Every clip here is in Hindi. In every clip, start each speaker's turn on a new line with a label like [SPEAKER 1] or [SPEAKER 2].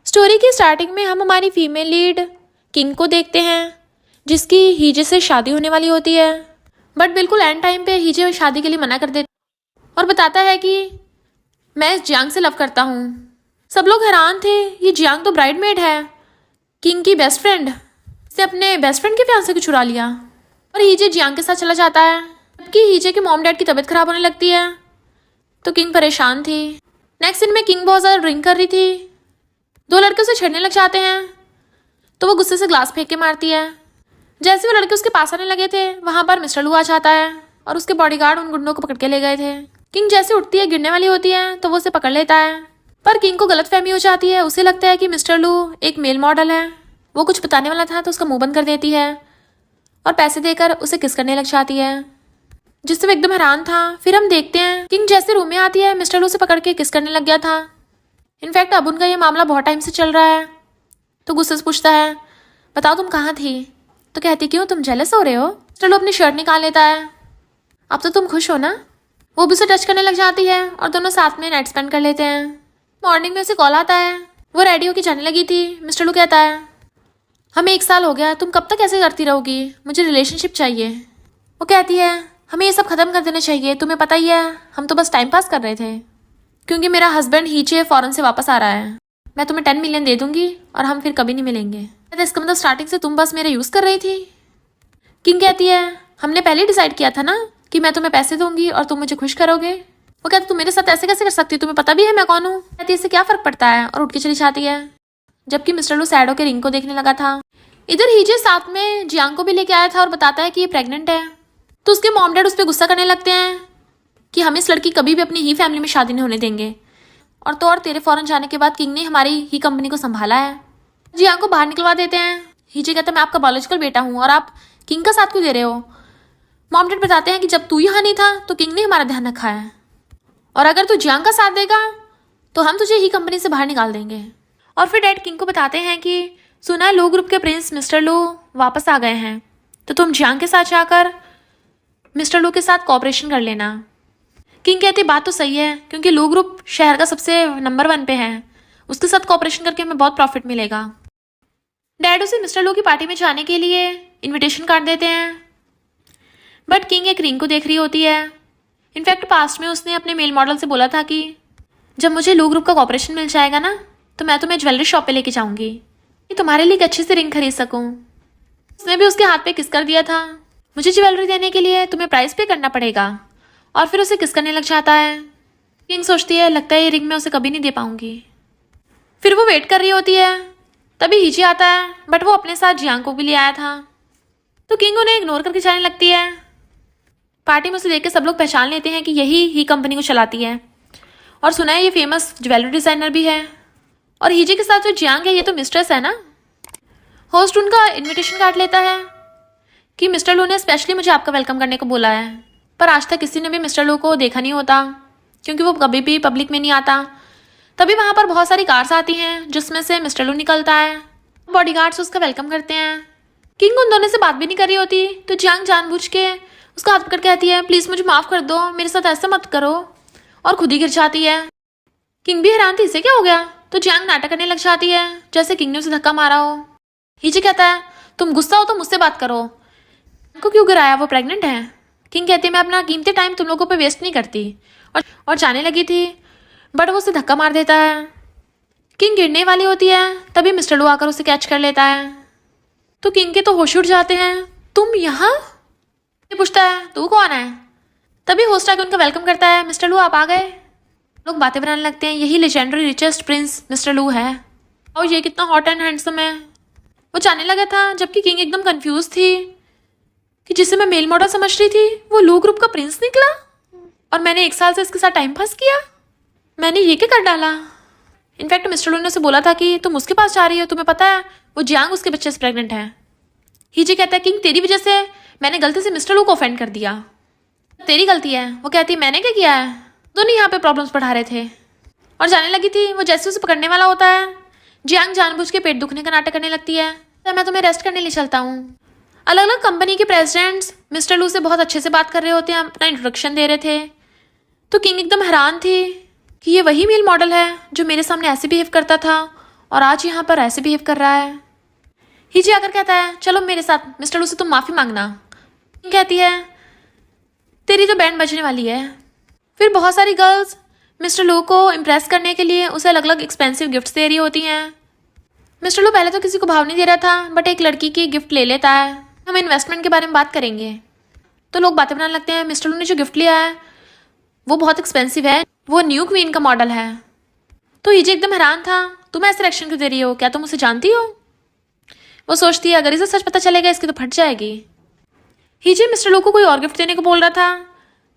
[SPEAKER 1] स्टोरी की स्टार्टिंग में हम हमारी फीमेल लीड किंग को देखते हैं, जिसकी हीजे से शादी होने वाली होती है। बट बिल्कुल एंड टाइम पे हीजे शादी के लिए मना कर देता और बताता है कि मैं इस जियांग से लव करता हूँ। सब लोग हैरान थे, ये जियांग तो ब्राइडमेड है, किंग की बेस्ट फ्रेंड, इसने अपने बेस्ट फ्रेंड के फियांसे को चुरा लिया। और हीजे जियांग के साथ चला जाता है। जबकि हीजे के मॉम डैड की तबीयत खराब होने लगती है तो किंग परेशान थी। नेक्स्ट सीन में किंग बहुत ज़्यादा ड्रिंक कर रही थी। दो लड़के उसे छेड़ने लग जाते हैं तो वो गुस्से से ग्लास फेंक के मारती है। जैसे वो लड़के उसके पास आने लगे थे वहाँ पर मिस्टर लू आ जाता है और उसके बॉडीगार्ड उन गुंडों को पकड़ के ले गए थे। किंग जैसे उठती है, गिरने वाली होती है तो वो उसे पकड़ लेता है। पर किंग को गलतफहमी हो जाती है, उसे लगता है कि मिस्टर लू एक मेल मॉडल है। वो कुछ बताने वाला था तो उसका मुंह बंद कर देती है और पैसे देकर उसे किस करने लग जाती है, जिससे वो एकदम हैरान था। फिर हम देखते हैं किंग जैसे रूम में आती है, मिस्टर लू से पकड़ के किस करने लग गया था। इनफैक्ट अब उनका ये मामला बहुत टाइम से चल रहा है तो गुस्से से पूछता है, बताओ तुम कहाँ थी? तो कहती, क्यों तुम जेलस हो रहे हो? मिस्टर लू अपनी शर्ट निकाल लेता है, अब तो तुम खुश हो ना? वो भी उसे टच करने लग जाती है और दोनों साथ में नाइट स्पेंड कर लेते हैं। मॉर्निंग में उसे कॉल आता है, वो रेडी होकर जाने लगी थी। मिस्टर लू कहता है, हमें 1 साल हो गया, तुम कब तक ऐसे करती रहोगी? मुझे रिलेशनशिप चाहिए। वो कहती है, हमें ये सब खत्म कर देना चाहिए, तुम्हें पता ही है हम तो बस टाइम पास कर रहे थे, क्योंकि मेरा हस्बैंड हीचे फॉरेन से वापस आ रहा है। मैं तुम्हें 10 मिलियन दे दूंगी और हम फिर कभी नहीं मिलेंगे। तो इसका मतलब स्टार्टिंग से तुम बस मेरा यूज़ कर रही थी। किंग कहती है, हमने पहले डिसाइड किया था ना कि मैं तुम्हें पैसे दूंगी और तुम मुझे खुश करोगे। वो कहते, तुम मेरे साथ ऐसे कैसे कर सकती, तुम्हें पता भी है मैं कौन हूँ। कहती, इससे क्या फर्क पड़ता है, और उठ के चली जाती है। जबकि मिस्टर लू सैड होकर रिंग को देखने लगा था। इधर हीजे साथ में जियांग को भी लेके आया था और बताता है कि ये प्रेग्नेंट है। तो उसके मॉम डैड उस पर गुस्सा करने लगते हैं कि हम इस लड़की कभी भी अपनी ही फैमिली में शादी नहीं होने देंगे, और तो और तेरे फॉरेन जाने के बाद किंग ने हमारी ही कंपनी को संभाला है। जियांग को बाहर निकलवा देते हैं। हीजे कहता है, मैं आपका बायोलॉजिकल बेटा हूँ और आप किंग का साथ क्यों दे रहे हो? मॉम डैड बताते हैं कि जब तू यहाँ नहीं था तो किंग ने हमारा ध्यान रखा है, और अगर तू जियांग का साथ देगा तो हम तुझे ही कंपनी से बाहर निकाल देंगे। और फिर डैड किंग को बताते हैं कि सुना है लू ग्रुप के प्रिंस मिस्टर लू वापस आ गए हैं, तो तुम जियांग के साथ जाकर मिस्टर लू के साथ कोऑपरेशन कर लेना। किंग कहती, बात तो सही है, क्योंकि लू ग्रुप शहर का सबसे नंबर 1 पे है, उसके साथ कोऑपरेशन करके हमें बहुत प्रॉफिट मिलेगा। डैड उसे मिस्टर लू की पार्टी में जाने के लिए इनविटेशन कार्ड देते हैं, बट किंग एक रिंग को देख रही होती है। इनफैक्ट पास्ट में उसने अपने मेल मॉडल से बोला था कि जब मुझे लू ग्रुप का कोऑपरेशन मिल जाएगा ना तो मैं तुम्हें ज्वेलरी शॉप पे लेके जाऊंगी कि तुम्हारे लिए एक अच्छी सी रिंग खरीद सकूं। उसने भी उसके हाथ पे किस कर दिया था। मुझे ज्वेलरी देने के लिए तुम्हें प्राइस पे करना पड़ेगा, और फिर उसे किस करने लग जाता है। किंग सोचती है, लगता है ये रिंग मैं उसे कभी नहीं दे पाऊंगी। फिर वो वेट कर रही होती है, तभी हीजे आता है, बट वो अपने साथ जियांग को भी ले आया था। तो किंग उन्हें इग्नोर करके जाने लगती है। पार्टी में उसे देख के सब लोग पहचान लेते हैं कि यही ही कंपनी को चलाती है, और सुना है ये फेमस ज्वेलरी डिज़ाइनर भी है। और हीजे के साथ जो जियांग है ये तो मिस्ट्रेस है ना। होस्ट उनका इनविटेशन कार्ड लेता है कि मिस्टर लू ने स्पेशली मुझे आपका वेलकम करने को बोला है, पर आज तक किसी ने भी मिस्टर लू को देखा नहीं होता, क्योंकि वो कभी भी पब्लिक में नहीं आता। तभी वहाँ पर बहुत सारी कार्स आती हैं जिसमें से मिस्टर लू निकलता है। बॉडीगार्ड्स उसका वेलकम करते हैं। किंग उन दोनों से बात भी नहीं कर रही होती तो जियांग जानबूझ के उसका हाथ पकड़ के कहती है, प्लीज़ मुझे माफ़ कर दो, मेरे साथ ऐसा मत करो, और खुद ही गिर जाती है। किंग भी हैरान थी, इसे क्या हो गया? तो जियांग नाटक करने लग जाती है जैसे किंग ने उसे धक्का मारा हो। हीजे कहता है, तुम गुस्सा हो तो मुझसे बात करो, उनको क्यों गिराया, वो प्रेग्नेंट है। किंग कहती है, मैं अपना कीमती टाइम तुम लोगों पे वेस्ट नहीं करती, और जाने लगी थी, बट वो उसे धक्का मार देता है। किंग गिरने वाली होती है, तभी मिस्टर लू आकर उसे कैच कर लेता है। तो किंग के तो होश उड़ जाते हैं। तुम यहाँ? ये पूछता है, तू कौन है? तभी होस्ट आके उनका वेलकम करता है, मिस्टर लू आप आ गए। लोग बातें बनाने लगते हैं, यही लेजेंडरी रिचेस्ट प्रिंस मिस्टर लू है, और ये कितना हॉट एंड हैंडसम है। वो जाने लगा था, जबकि किंग एकदम कंफ्यूज थी कि जिसे मैं मेल मॉडल समझ रही थी वो लू ग्रुप का प्रिंस निकला, और मैंने 1 साल से इसके साथ टाइम पास किया। मैंने ये क्या कर डाला? इनफैक्ट मिस्टर लू ने उसे बोला था कि तुम उसके पास जा रही हो, तुम्हें पता है वो जियांग उसके बच्चे से प्रेग्नेंट है। हीजे कहता है, किंग तेरी वजह से मैंने गलती से मिस्टर लू को ऑफेंड कर दिया, तेरी गलती है। वो कहती है, मैंने क्या किया है? दोनों यहाँ पे प्रॉब्लम्स बढ़ा रहे थे, और जाने लगी थी। वो जैसे उसे पकड़ने वाला होता है, जियांग जानबूझ के पेट दुखने का नाटक करने लगती है, तो मैं तुम्हें रेस्ट करने ले चलता हूँ। अलग अलग कंपनी के प्रेसिडेंट्स मिस्टर लू से बहुत अच्छे से बात कर रहे होते हैं, अपना इंट्रोडक्शन दे रहे थे। तो किंग एकदम हैरान थी कि ये वही मेल मॉडल है जो मेरे सामने ऐसे बिहेव करता था और आज यहाँ पर ऐसे बिहेव कर रहा है। हीजे आकर कहता है चलो मेरे साथ, मिस्टर लू से तुम माफ़ी मांगना। कहती है तेरी तो बैंड बजने वाली है। फिर बहुत सारी गर्ल्स मिस्टर लू को इम्प्रेस करने के लिए उसे अलग अलग एक्सपेंसिव गिफ्ट्स दे रही होती हैं। मिस्टर लू पहले तो किसी को भाव नहीं दे रहा था, बट एक लड़की की गिफ्ट ले लेता है। हम इन्वेस्टमेंट के बारे में बात करेंगे तो लोग बातें बनाने लगते हैं। मिस्टर लू ने जो गिफ्ट लिया है वो बहुत एक्सपेंसिव है, वो न्यू क्वीन का मॉडल है। तो हीजे एकदम हैरान था, तुम ऐसे रिएक्शन क्यों दे रही हो, क्या तुम उसे जानती हो? वो सोचती है अगर इसे सच पता चलेगा इसकी तो फट जाएगी। हीजे मिस्टर लू को कोई और गिफ्ट देने को बोल रहा था,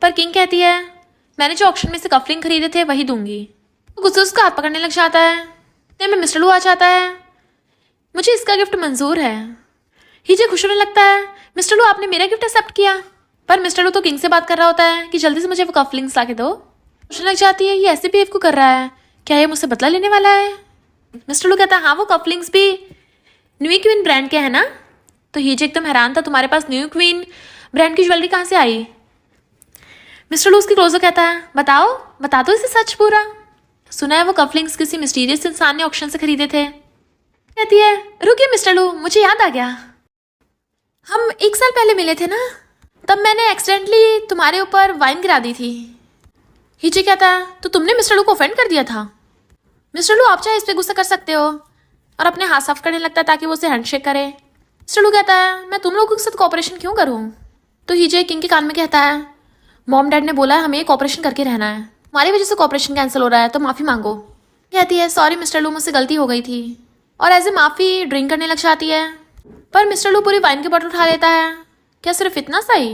[SPEAKER 1] पर किंग कहती है मैंने जो ऑक्शन में से कफलिंग खरीदे थे वही दूंगी। वो गुस्से उसका हाथ पकड़ने लग जाता है। इतने में मिस्टर लू आ जाता है, मुझे इसका गिफ्ट मंजूर है। हीजे खुश होने लगता है, मिस्टर लू आपने मेरा गिफ्ट एक्सेप्ट किया। पर मिस्टर लू तो किंग से बात कर रहा होता है कि जल्दी से मुझे वो कफलिंग्स ला के दो। सोचने लग जाती है ये ऐसे बिहेव क्यों कर रहा है, क्या ये मुझसे बदला लेने वाला है? मिस्टर लू कहता है हाँ वो कफलिंग्स भी न्यू क्वीन ब्रांड के है ना। तो हीजे एकदम हैरान था, तुम्हारे पास न्यू क्वीन ब्रांड की ज्वेलरी कहाँ से आई? मिस्टर लू उसकी क्लोजर कहता है बताओ, बता दो इसे सच पूरा। सुना है वो कफलिंग्स किसी मिस्टीरियस इंसान ने ऑक्शन से खरीदे थे। कहती है रुकिए मिस्टर लू, मुझे याद आ गया, हम 1 साल पहले मिले थे ना, तब मैंने एक्सीडेंटली तुम्हारे ऊपर वाइन गिरा दी थी। हीजे कहता है तो तुमने मिस्टर लू को ऑफेंड कर दिया था। मिस्टर लू आप चाहे इस पर गुस्सा कर सकते हो, और अपने हाथ साफ करने लगता है ताकि वो उसे हैंडशेक करे। मिस्टर लू कहता है मैं तुम लोगों के साथ कॉपरेशन क्यों करूँ? तो हीजे किंग के कान में कहता है मॉम डैड ने बोला है हमें कॉपरेशन करके रहना है, हमारी वजह से कॉपरेशन कैंसिल हो रहा है तो माफ़ी मांगो। कहती है सॉरी मिस्टर लू, मुझसे गलती हो गई थी, और एज ए माफ़ी ड्रिंक करने लग जाती है। पर मिस्टर लू पूरी वाइन की बॉटल उठा लेता है। क्या सिर्फ इतना सही?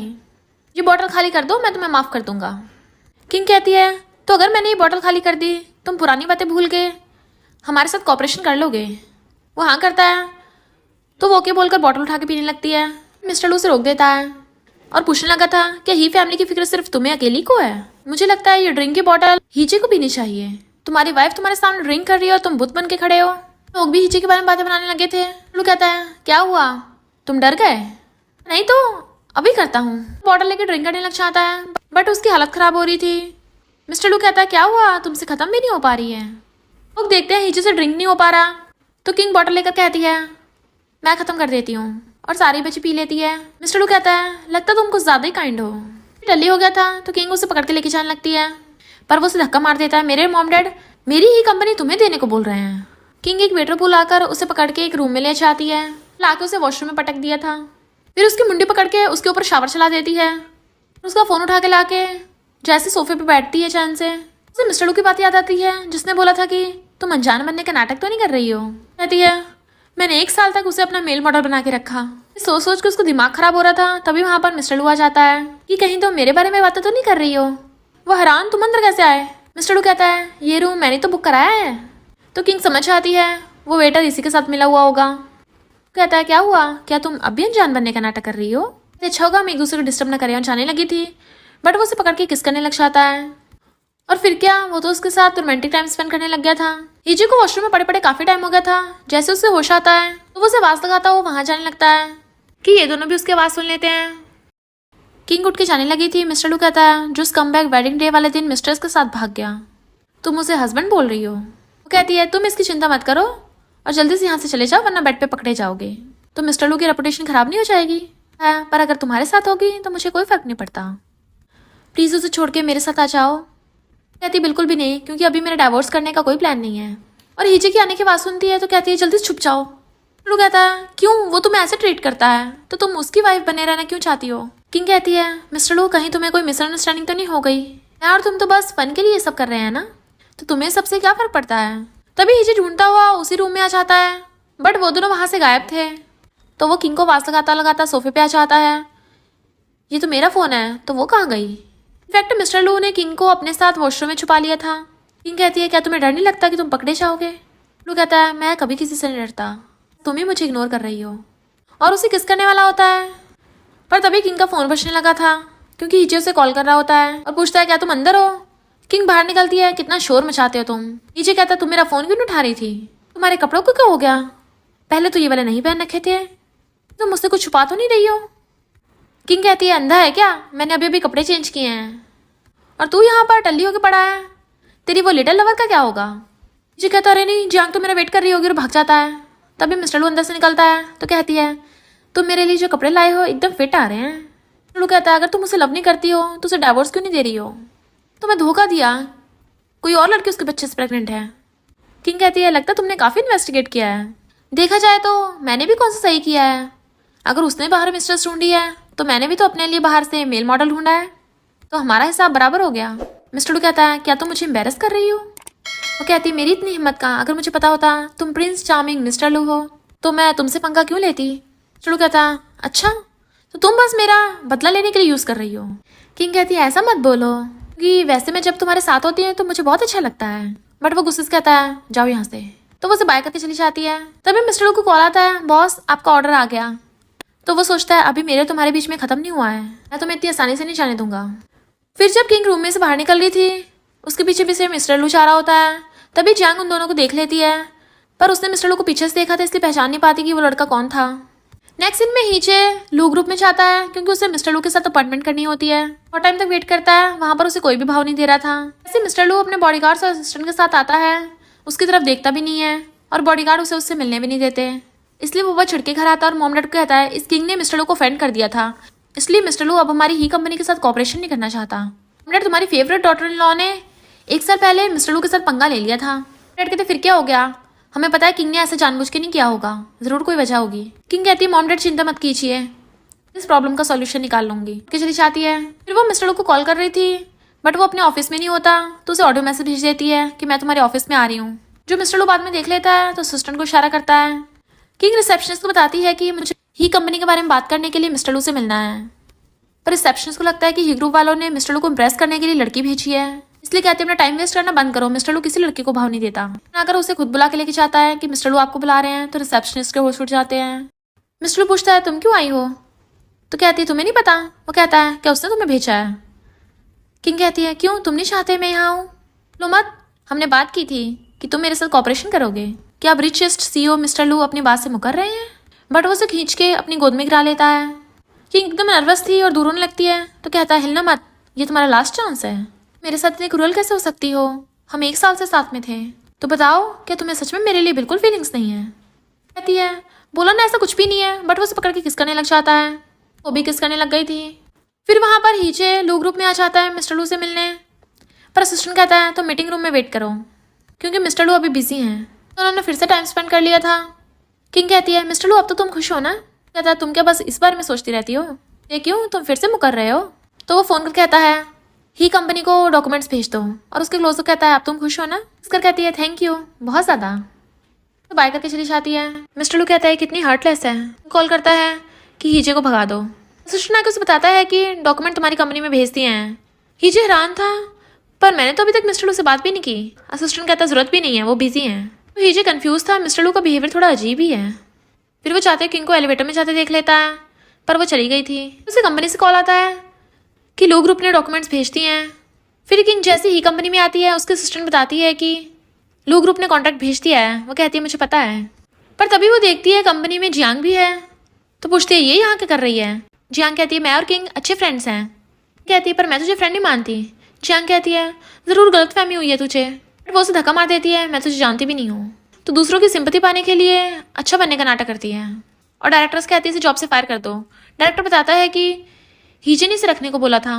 [SPEAKER 1] ये बॉटल खाली कर दो, मैं तुम्हें माफ़ कर दूंगा। किंग कहती है तो अगर मैंने ये बॉटल खाली कर दी, तुम पुरानी बातें भूल के हमारे साथ कॉपरेशन कर लोगे? वो हाँ करता है, तो वो ओके बोलकर बॉटल उठा के पीने लगती है। मिस्टर लू उसे रोक देता है और पूछने लगा था क्या ही फैमिली की फिक्र सिर्फ तुम्हें अकेली को है? मुझे लगता है ये ड्रिंक की बॉटल हीजे को पीनी चाहिए। तुम्हारी वाइफ तुम्हारे सामने ड्रिंक कर रही है और तुम बुत बन के खड़े हो। लोग भी हीजे के बारे में बातें बनाने लगे थे। लू कहता है क्या हुआ, तुम डर गए? नहीं तो अभी करता हूँ। बॉटल लेके ड्रिंक करने लग जाता है, बट उसकी हालत खराब हो रही थी। मिस्टर लू कहता है क्या हुआ, तुमसे खत्म भी नहीं हो पा रही है। लोग देखते हैं हीजे से ड्रिंक नहीं हो पा रहा, तो किंग बॉटल लेकर कहती है मैं खत्म कर देती हूँ, और सारी बच्ची पी लेती है। मिस्टर लू कहता है लगता तुम कुछ ज्यादा ही काइंड हो। टल्ली हो गया था तो किंग उसे पकड़ के लेके जाने लगती है, पर वो उसे धक्का मार देता है। मेरे मॉम डैड मेरी ही कंपनी तुम्हें देने को बोल रहे हैं। किंग एक वेटर बुलाकर उसे पकड़ के एक रूम में ले जाती है, लाके उसे वॉशरूम में पटक दिया था। फिर उसकी मुंडी पकड़ के उसके ऊपर शावर चला देती है, उसका फोन उठा के लाके जैसे सोफे पे बैठती है चैन से। उसे मिस्टर लू की बात याद आती है जिसने बोला था कि तुम अनजान बनने का नाटक तो नहीं कर रही हो। कहती है मैंने 1 साल तक उसे अपना मेल मॉडल बना के रखा। सोच सोच के उसको दिमाग खराब हो रहा था, तभी वहां पर मिस्टर लू आ जाता है कि कहीं तो मेरे बारे में बातें तो नहीं कर रही हो। वो हैरान तुम अंदर कैसे आए? मिस्टर लू कहता है ये रूम मैंने तो बुक कराया है। तो किंग समझ आती है वो वेटर इसी के साथ मिला हुआ होगा। कहता है क्या हुआ, क्या तुम अब भी अनजान बनने का नाटक कर रही हो? अच्छा होगा हम एक दूसरे को डिस्टर्ब न करें। और जाने लगी थी, बट वो उसे पकड़ के किस करने लग जाता है। और फिर क्या, वो तो उसके साथ रोमांटिक टाइम स्पेंड करने लग गया था। हीजे को वॉशरूम में पड़े पड़े काफी टाइम हो गया था। जैसे उसे होश आता है तो वो उसे आवाज लगाता वो वहां जाने लगता है कि ये दोनों भी उसकी आवाज सुन लेते हैं। किंग उठ के जाने लगी थी। मिस्टर लू कहता है जो स्कमबैग वेडिंग डे वाले दिन मिस्टर्स के साथ भाग गया, तुम उसे हस्बैंड बोल रही हो? वो कहती है तुम इसकी चिंता मत करो और जल्दी से यहाँ से चले जाओ, वरना बेड पे पकड़े जाओगे। तो मिस्टर लू की रेपुटेशन खराब नहीं हो जाएगी? है, पर अगर तुम्हारे साथ होगी तो मुझे कोई फर्क नहीं पड़ता। प्लीज उसे छोड़ के मेरे साथ आ जाओ। कहती बिल्कुल भी नहीं, क्योंकि अभी मेरा डाइवोर्स करने का कोई प्लान नहीं है। और हीजे की आने की आवाज सुनती है तो कहती है जल्दी से छुप जाओ। लू कहता है क्यों, वो तुम्हें ऐसे ट्रीट करता है तो तुम उसकी वाइफ बने रहना क्यों चाहती हो? किंग कहती है मिस्टर लू कहीं तुम्हें कोई मिसअंडरस्टैंडिंग तो नहीं हो गई यार, तुम तो बस फन के लिए ये सब कर रहे हैं ना, तो तुम्हें सबसे क्या फर्क पड़ता है? तभी हीजे ढूंढता हुआ उसी रूम में आ जाता है, बट वो दोनों वहां से गायब थे। तो वो किंग को आवाज लगाता लगाता सोफे पे आ जाता है, ये तो मेरा फोन है, तो वो कहाँ गई? इनफैक्ट मिस्टर लू ने किंग को अपने साथ वॉशरूम में छुपा लिया था। किंग कहती है क्या तुम्हें डर नहीं लगता कि तुम पकड़े जाओगे? लू कहता है मैं कभी किसी से नहीं डरता, तुम ही मुझे इग्नोर कर रही हो। और उसे किस करने वाला होता है, पर तभी किंग का फोन बजने लगा था, क्योंकि हीजे उसे कॉल कर रहा होता है और पूछता है क्या तुम अंदर हो? किंग बाहर निकलती है, कितना शोर मचाते हो तुम? हीजे कहता तुम मेरा फोन क्यों नहीं उठा रही थी? तुम्हारे कपड़ों को क्या हो गया? पहले तो ये वाले नहीं पहन रखे थे, तुम मुझसे कुछ छुपा तो नहीं रही हो? किंग कहती है अंधा है क्या, मैंने अभी अभी कपड़े चेंज किए हैं और तू यहाँ पर टल्ली होके पड़ा है, तेरी वो लिटिल लवर का क्या होगा? जी कहता अरे नहीं जियांग तो मेरा वेट कर रही होगी और भाग जाता है। तभी मिस्टर लू अंदर से निकलता है तो कहती है तुम मेरे लिए जो कपड़े लाए हो एकदम फिट आ रहे हैं। लू कहता है अगर तुम उसे लव नहीं करती हो तो उसे डाइवोर्स क्यों नहीं दे रही हो? तुम्हें धोखा दिया, कोई और लड़की उसके बच्चे से प्रेग्नेंट है। किंग कहती है लगता तुमने काफ़ी इन्वेस्टिगेट किया है। देखा जाए तो मैंने भी कौन सा सही किया है। अगर उसने बाहर मिस्ट्रेस ढूंढी है तो मैंने भी तो अपने लिए बाहर से मेल मॉडल ढूंढा है, तो हमारा हिसाब बराबर हो गया। मिस्टर लू कहता है क्या तुम मुझे एम्बेरस कर रही हो? वो कहती मेरी इतनी हिम्मत कहाँ, अगर मुझे पता होता तुम प्रिंस चार्मिंग मिस्टर लू हो तो मैं तुमसे पंगा क्यों लेती। मिस्टर लू कहता अच्छा तो तुम बस मेरा बदला लेने के लिए यूज़ कर रही हो। किंग कहती है ऐसा मत बोलो कि वैसे मैं जब तुम्हारे साथ होती है तो मुझे बहुत अच्छा लगता है। बट वो गुस्से से कहता है जाओ यहाँ से, तो वो उसे बाय करके चली जाती है। तभी मिस्टर लू को कॉल आता है बॉस आपका ऑर्डर आ गया। तो वो सोचता है अभी मेरे तुम्हारे बीच में खत्म नहीं हुआ है, मैं तुम्हें इतनी आसानी से नहीं जाने दूंगा। फिर जब किंग रूम में से बाहर निकल रही थी उसके पीछे पीछे मिस्टर लू जा रहा होता है। तभी जियांग उन दोनों को देख लेती है, पर उसने मिस्टर लू को पीछे से देखा था इसलिए पहचान नहीं पाती कि वो लड़का कौन था। नेक्स्ट सीन में हीचे लू ग्रुप में जाता है क्योंकि उसे मिस्टर लू के साथ अपॉइंटमेंट करनी होती है और टाइम तक वेट करता है। वहां पर उसे कोई भी भाव नहीं दे रहा था। ऐसे मिस्टर लू अपने बॉडीगार्ड्स और असिस्टेंट के साथ आता है, उसकी तरफ देखता भी नहीं है और बॉडीगार्ड उसे उससे मिलने भी नहीं देते। इसलिए वो छिड़के घर आता है और मॉम डैड को कहता है इस किंग ने मिस्टर लू को ऑफेंड कर दिया था, इसलिए मिस्टर लू अब हमारी ही कंपनी के साथ कॉपरेशन नहीं करना चाहता। मॉम डैड तुम्हारी फेवरेट डॉटर इन लॉ ने 1 साल पहले मिस्टर लू के साथ पंगा ले लिया था। डैड कहते फिर क्या हो गया, हमें पता है किंग ने ऐसे जानबूझ के नहीं किया होगा, जरूर कोई वजह होगी। किंग कहती है मॉम डैड चिंता मत कीजिए, इस प्रॉब्लम का सॉल्यूशन निकाल लूंगी। कि चली जाती है। फिर वो मिस्टर लू को कॉल कर रही थी बट वो अपने ऑफिस में नहीं होता तो उसे ऑडियो मैसेज भेज देती है कि मैं तुम्हारे ऑफिस में आ रही हूँ, जो मिस्टर लू बाद में देख लेता है तो असिस्टेंट को इशारा करता है। किंग रिसेप्शनिस्ट को बताती है कि मुझे ही कंपनी के बारे में बात करने के लिए मिस्टर लू से मिलना है, पर रिसेप्शनिस्ट को लगता है कि ही ग्रुप वालों ने मिस्टर लू को इम्प्रेस करने के लिए लड़की भेजी है, इसलिए कहते हैं अपना टाइम वेस्ट करना बंद करो, मिस्टर लू किसी लड़की को भाव नहीं देता। अगर उसे खुद बुला के लेके जाता है कि मिस्टर लू आपको बुला रहे हैं तो रिसेप्शनिस्ट के होश उठ जाते हैं। मिस्टर लू पूछता है तुम क्यों आई हो, तो कहती है तुम्हें नहीं पता। वो कहता है क्या उसने तुम्हें भेजा है। किंग कहती है क्यों तुम नहीं चाहते मैं यहाँ आऊँ? लो मत, हमने बात की थी कि तुम मेरे साथ कॉपरेशन करोगे। क्या अब रिचेस्ट सीईओ मिस्टर लू अपनी बात से मुकर रहे हैं? बट वो उसे खींच के अपनी गोद में गिरा लेता है। किंग एकदम नर्वस थी और दूर होने लगती है तो कहता है हिलना मत, ये तुम्हारा लास्ट चांस है। मेरे साथ इतनी क्रूअल कैसे हो सकती हो, हम 1 साल से साथ में थे, तो बताओ क्या तुम्हें सच में मेरे लिए बिल्कुल फीलिंग्स नहीं है? कहती है बोला ना ऐसा कुछ भी नहीं है। बट वो उसे पकड़ के किस करने लग जाता है, वो भी किस करने लग गई थी। फिर वहाँ पर हीचे लू ग्रुप में आ जाता है मिस्टर लू से मिलने, पर असिस्टेंट कहता है तो मीटिंग रूम में वेट करो क्योंकि मिस्टर लू अभी बिजी हैं, तो उन्होंने फिर से टाइम स्पेंड कर लिया था। किंग कहती है मिस्टर लू अब तो तुम खुश हो ना? कहता है तुम क्या बस इस बारे में सोचती रहती हो, ये क्यों तुम फिर से मुकर रहे हो? तो वो फ़ोन कर कहता है ही कंपनी को डॉक्यूमेंट्स भेज दो और उसके क्लोज कहता है अब तुम खुश हो ना? इसकर कहती है थैंक यू बहुत ज़्यादा, तो बाय करके चली जाती है। मिस्टर लू कहता है कितनी हार्टलेस है, कॉल करता है कि हीजे को भगा दो। असिस्टेंट आके उसे बताता है कि डॉक्यूमेंट तुम्हारी कंपनी में भेज दिए हैं। हीजे हैरान था पर मैंने तो अभी तक मिस्टर लू से बात भी नहीं की। असिस्टेंट कहता जरूरत भी नहीं है, वो बिजी हैं। तो हीजे कंफ्यूज था, मिस्टर लू का बिहेवियर थोड़ा अजीब ही है। फिर वो चाहते किंग को एलिवेटर में जाते देख लेता है पर वो चली गई थी। उसे कंपनी से कॉल आता है कि लू ग्रुप ने डॉक्यूमेंट्स भेज दिए हैं। फिर किंग जैसे ही कंपनी में आती है उसके असिस्टेंट बताती है कि लू ग्रुप ने कॉन्ट्रैक्ट भेज दिया है। वो कहती है मुझे पता है, पर तभी वो देखती है कंपनी में जियांग भी है, तो पूछती है ये यहाँ क्या कर रही है। जियांग कहती है मैं और किंग अच्छे फ्रेंड्स हैं। कहती है पर मैं तुझे फ्रेंड नहीं मानती। जियांग कहती है ज़रूर गलतफहमी हुई है तुझे, बट वो उसे धक्का मार देती है मैं तुझे जानती भी नहीं हूँ, तो दूसरों की सिंपैथी पाने के लिए अच्छा बनने का नाटक करती है और डायरेक्टर्स कहती है इसे जॉब से फायर कर दो। डायरेक्टर बताता है कि हीजे ने इसे रखने को बोला था।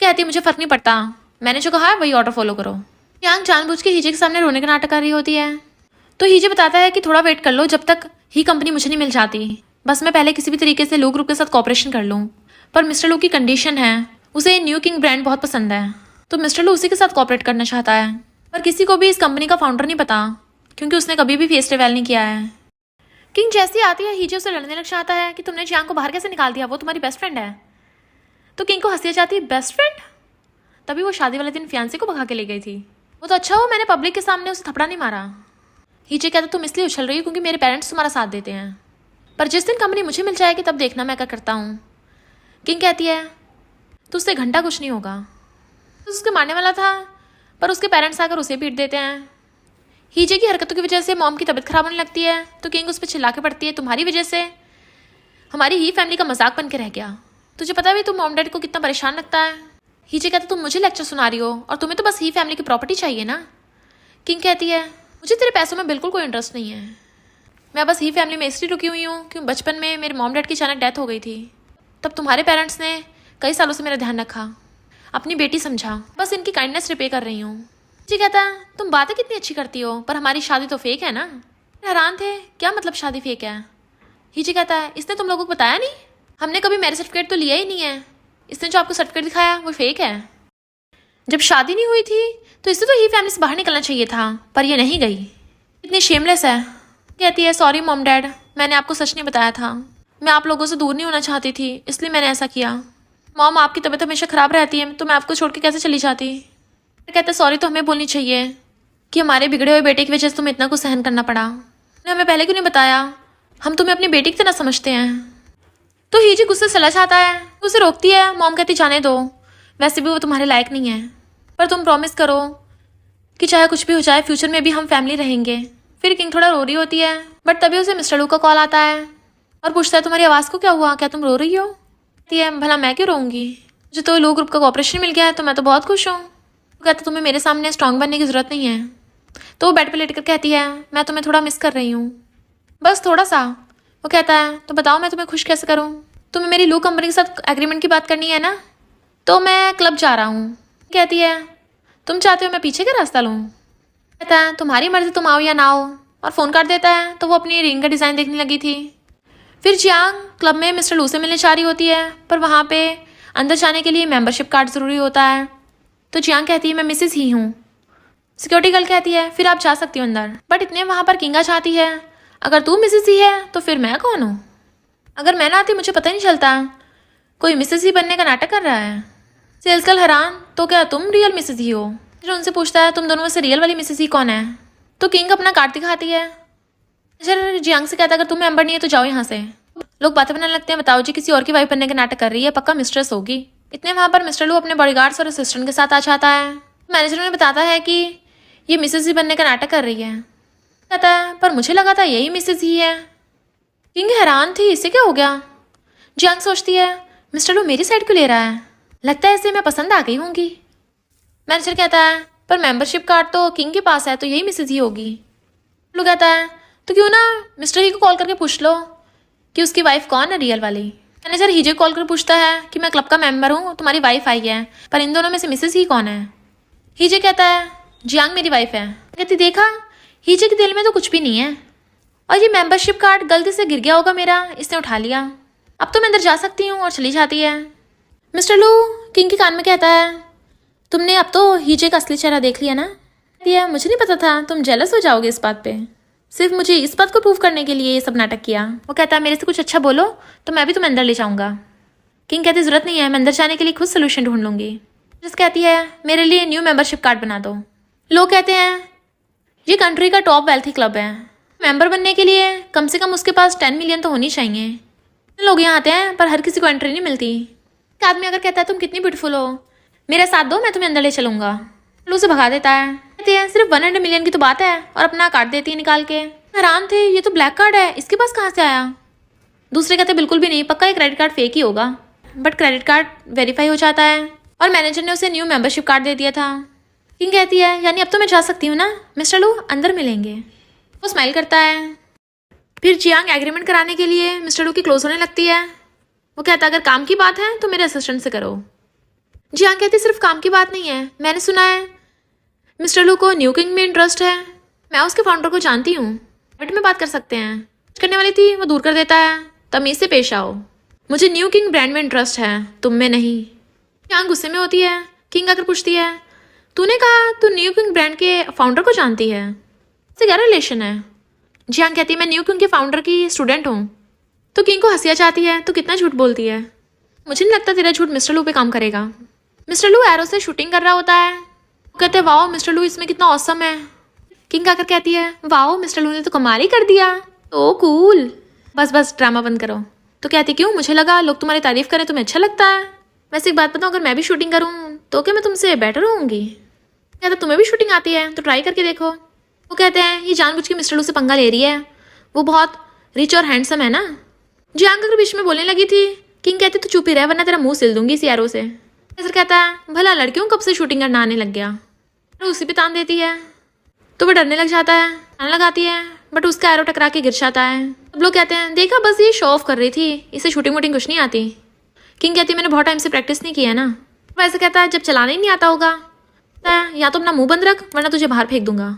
[SPEAKER 1] कहती है मुझे फ़र्क नहीं पड़ता, मैंने जो कहा है वही ऑर्डर फॉलो करो। जियांग जानबूझ के हीजे के सामने रोने का नाटक कर रही होती है, तो हीजे बताता है कि थोड़ा वेट कर लो, जब तक ही कंपनी मुझे नहीं मिल जाती, बस मैं पहले किसी भी तरीके से लू ग्रुप के साथ कॉपरेशन कर लूँ। पर मिस्टर लू की कंडीशन है, उसे न्यू किंग ब्रांड बहुत पसंद है, तो मिस्टर लू उसी के साथ कॉपरेट करना चाहता है। पर किसी को भी इस कंपनी का फाउंडर नहीं पता क्योंकि उसने कभी भी फेस रिवील नहीं किया है। किंग जैसी आती है हीजे उसे लड़ने लग जाता है कि तुमने जियांग को बाहर कैसे निकाल दिया, वो तुम्हारी बेस्ट फ्रेंड है। तो किंग को हंसी आ जाती है बेस्ट फ्रेंड, तभी वो शादी वाले दिन फियांसे को भगा के ले गई थी। वो तो अच्छा हो मैंने पब्लिक के सामने उसे थपड़ा नहीं मारा। हीजे कहता तुम इसलिए उछल रही हो क्योंकि मेरे पेरेंट्स तुम्हारा साथ देते हैं, पर जिस दिन कंपनी मुझे मिल जाएगी तब देखना मैं क्या करता हूँ। किंग कहती है तो उससे घंटा कुछ नहीं होगा। तो उसके मारने वाला था पर उसके पेरेंट्स आकर उसे पीट देते हैं। हीजे की हरकतों की वजह से मॉम की तबीयत खराब होने लगती है, तो किंग उस पर चिल्ला के पड़ती है तुम्हारी वजह से हमारी ही फैमिली का मजाक बन के रह गया, तुझे पता भी तुम मॉम डैडी को कितना परेशान लगता है। हीजे कहता तुम मुझे लेक्चर सुना रही हो और तुम्हें तो बस ही फैमिली की प्रॉपर्टी चाहिए ना। किंग कहती है मुझे तेरे पैसों में बिल्कुल कोई इंटरेस्ट नहीं है। मैं बस ही फैमिली में इसलिए रुकी हुई हूँ क्योंकि बचपन में मेरे मॉम डैड की अचानक डेथ हो गई थी। तब तुम्हारे पेरेंट्स ने कई सालों से मेरा ध्यान रखा, अपनी बेटी समझा, बस इनकी काइंडनेस रिपे कर रही हूँ। जी कहता तुम बातें कितनी अच्छी करती हो, पर हमारी शादी तो फेक है ना। हैरान थे, क्या मतलब शादी फेक है? हिजी कहता है इसने तुम लोगों को बताया नहीं? हमने कभी मैरिज सर्टिफिकेट तो लिया ही नहीं है। इसने जो आपको सर्टिफिकेट दिखाया वो फेक है। जब शादी नहीं हुई थी तो इससे तो ही फैमिली से बाहर निकलना चाहिए था, पर ये नहीं गई। इतनी शेमलेस है। कहती है सॉरी मॉम डैड, मैंने आपको सच नहीं बताया था। मैं आप लोगों से दूर नहीं होना चाहती थी, इसलिए मैंने ऐसा किया। मॉम आपकी तबीयत हमेशा ख़राब रहती है, तो मैं आपको छोड़ के कैसे चली जाती। कहते सॉरी तो हमें बोलनी चाहिए कि हमारे बिगड़े हुए बेटे की वजह से तुम्हें इतना कुछ सहन करना पड़ा। हमें पहले क्यों नहीं बताया? हम तुम्हें अपनी बेटी की तरह समझते हैं। तो हीजी गुस्से से चला जाता है, उसे रोकती है। मॉम कहती जाने दो, वैसे भी वो तुम्हारे लायक नहीं है, पर तुम प्रॉमिस करो कि चाहे कुछ भी हो जाए फ्यूचर में भी हम फैमिली रहेंगे। फिर किंग थोड़ा रो रही होती है, बट तभी उसे मिस्टर लू का कॉल आता है और पूछता है तुम्हारी आवाज़ को क्या हुआ, क्या तुम रो रही हो? कहती है भला मैं क्यों रोऊंगी, मुझे तो लू ग्रुप का कॉपरेशन मिल गया है तो मैं तो बहुत खुश हूँ। वो कहता तुम्हें मेरे सामने स्ट्रांग बनने की ज़रूरत नहीं है। तो वो बेड पर लेट कर कहती है मैं तुम्हें थोड़ा मिस कर रही हूँ, बस थोड़ा सा। वो कहता है तो बताओ मैं तुम्हें खुश कैसे करूँ? तुम्हें मेरी लू कंपनी के साथ एग्रीमेंट की बात करनी है ना, तो मैं क्लब जा रहा हूँ। कहती है तुम चाहते हो मैं पीछे का रास्ता लूँ? कहता है तुम्हारी मर्जी, तुम आओ या ना आओ, और फ़ोन कर देता है। तो वो अपनी रिंग का डिज़ाइन देखने लगी थी। फिर जियांग क्लब में मिस्टर लू से मिलने जा रही होती है, पर वहाँ पे अंदर जाने के लिए मेंबरशिप कार्ड ज़रूरी होता है। तो जियांग कहती है मैं मिसेस ही हूँ। सिक्योरिटी गर्ल कहती है फिर आप जा सकती हो अंदर, बट इतने वहाँ पर किंगा चाहती है अगर तू मिसेस ही है तो फिर मैं कौन हूँ? अगर मैं ना आती मुझे पता ही नहीं चलता, कोई मिसेस ही बनने का नाटक कर रहा है। सेल्स गर्ल हैरान, तो क्या तुम रियल मिसेस ही हो? फिर उनसे पूछता है तुम दोनों में से रियल वाली मिसेस ही कौन है? तो किंग अपना कार्ड दिखाती है। सर जियांग से कहता है अगर तुम्हें मेंबर नहीं है तो जाओ यहाँ से। लोग बातें बनाने लगते हैं, बताओ जी किसी और की वाइफ बनने का नाटक कर रही है, पक्का मिस्ट्रेस होगी। इतने वहाँ पर मिस्टर लू अपने बॉडीगार्ड्स और असिस्टेंट के साथ आ जाता है। मैनेजर ने बताता है कि ये मिसेस ही बनने का नाटक कर रही है। कहता है पर मुझे लगा था यही मिसेस ही है। किंग हैरान थी, इससे क्या हो गया? जियांग सोचती है मिस्टर लू मेरी साइड क्यों ले रहा है, लगता है इसे मैं पसंद आ गई होंगी। मैनेजर कहता है पर मेंबरशिप कार्ड तो किंग के पास है, तो यही मिसेस ही होगी। लू कहता है तो क्यों ना मिस्टर ही को कॉल करके पूछ लो कि उसकी वाइफ कौन है रियल वाली। मैनेजर हीजे को कॉल कर पूछता है कि मैं क्लब का मेंबर हूँ, तुम्हारी वाइफ आई है, पर इन दोनों में से मिसेस ही कौन है? हीजे कहता है जियांग मेरी वाइफ है। कहती देखा हीजे के दिल में तो कुछ भी नहीं है, और ये मेंबरशिप कार्ड गलती से गिर गया होगा मेरा, इसने उठा लिया। अब तो मैं अंदर जा सकती हूँ, और चली जाती है। मिस्टर लू किंग के कान में कहता है तुमने अब तो हीजे का असली चेहरा देख लिया ना? मुझे नहीं पता था तुम जेलस हो जाओगे इस बात पे, सिर्फ मुझे इस बात को प्रूव करने के लिए ये सब नाटक किया। वो कहता है मेरे से कुछ अच्छा बोलो तो मैं भी तुम्हें अंदर ले जाऊंगा। किंग कहती ज़रूरत नहीं है, मैं अंदर जाने के लिए खुद सोल्यूशन ढूंढ लूँगी। जिस कहती है मेरे लिए न्यू मेंबरशिप कार्ड बना दो। लोग कहते हैं ये कंट्री का टॉप वेल्थी क्लब है, मेंबर बनने के लिए कम से कम उसके पास 10 मिलियन तो होनी चाहिए। लोग यहाँ आते हैं पर हर किसी को एंट्री नहीं मिलती। एक आदमी अगर कहता है तुम कितनी ब्यूटीफुल हो, मेरा साथ दो, मैं तुम्हें अंदर ले चलूँगा, लू से भगा देता है। कहती है सिर्फ 100 मिलियन की तो बात है, और अपना कार्ड देती है निकाल के। हैरान थे ये तो ब्लैक कार्ड है, इसके पास कहाँ से आया? दूसरे कहते बिल्कुल भी नहीं, पक्का ये क्रेडिट कार्ड फेक ही होगा। बट क्रेडिट कार्ड वेरीफाई हो जाता है और मैनेजर ने उसे न्यू मेंबरशिप कार्ड दे दिया था। किंग कहती है यानी अब तो मैं जा सकती हूँ ना, मिस्टर लू अंदर मिलेंगे। वो स्माइल करता है। फिर जियांग एग्रीमेंट कराने के लिए मिस्टर लू की क्लोज होने लगती है। वो कहता है अगर काम की बात है तो मेरे असिस्टेंट से करो। जियांग कहती सिर्फ काम की बात नहीं है, मैंने सुना है मिस्टर लू को न्यू किंग में इंटरेस्ट है, मैं उसके फाउंडर को जानती हूँ, बट में बात कर सकते हैं। करने वाली थी वो दूर कर देता है, तमीज से पेश आओ, मुझे न्यू किंग ब्रांड में इंटरेस्ट है, तुम में नहीं। जियांग गुस्से में होती है। किंग आकर पूछती है तूने कहा तू न्यू किंग ब्रांड के फाउंडर को जानती है, इससे क्या रिलेशन है? जियांग कहती है मैं न्यू किंग के फाउंडर की स्टूडेंट हूँ। तो किंग को हंसिया चाहती है, तो कितना झूठ बोलती है, मुझे नहीं लगता तेरा झूठ मिस्टर लू पे काम करेगा। मिस्टर लू एरो से शूटिंग कर रहा होता है। वो कहते हैं वाओ मिस्टर लू इसमें कितना ऑसम है। किंग आकर कहती है वाओ मिस्टर लू ने तो कमाल ही कर दिया, तो कूल। बस बस ड्रामा बंद करो। तो कहती क्यों, मुझे लगा लोग तुम्हारी तारीफ करें तुम्हें अच्छा लगता है। वैसे एक बात बताऊँ, अगर मैं भी शूटिंग करूँ तो क्या मैं तुमसे बेटर होऊंगी? कहता तुम्हें भी शूटिंग आती है तो ट्राई करके देखो। वो कहते हैं ये जानबूझ के मिस्टर लू से पंगा ले रही है, वो बहुत रिच और हैंडसम है ना। जियांग अगर बीच में बोलने लगी थी। किंग कहती तो चुप ही रह वरना तेरा मुंह सिल दूंगी इस एरो से। ऐसा कहता है भला लड़कियों कब से शूटिंग करना आने लग गया, उसी पे तान देती है। तो वो डरने लग जाता है, आने लगाती है, बट उसका एरो टकरा के गिर जाता है। सब लोग कहते हैं देखा बस ये शो ऑफ कर रही थी, इसे शूटिंग वूटिंग कुछ नहीं आती। किंग कहती है मैंने बहुत टाइम से प्रैक्टिस नहीं किया है ना। वैसे कहता है जब चलाना ही नहीं आता होगा या तो अपना मुंह बंद रख वरना तुझे बाहर फेंक दूंगा।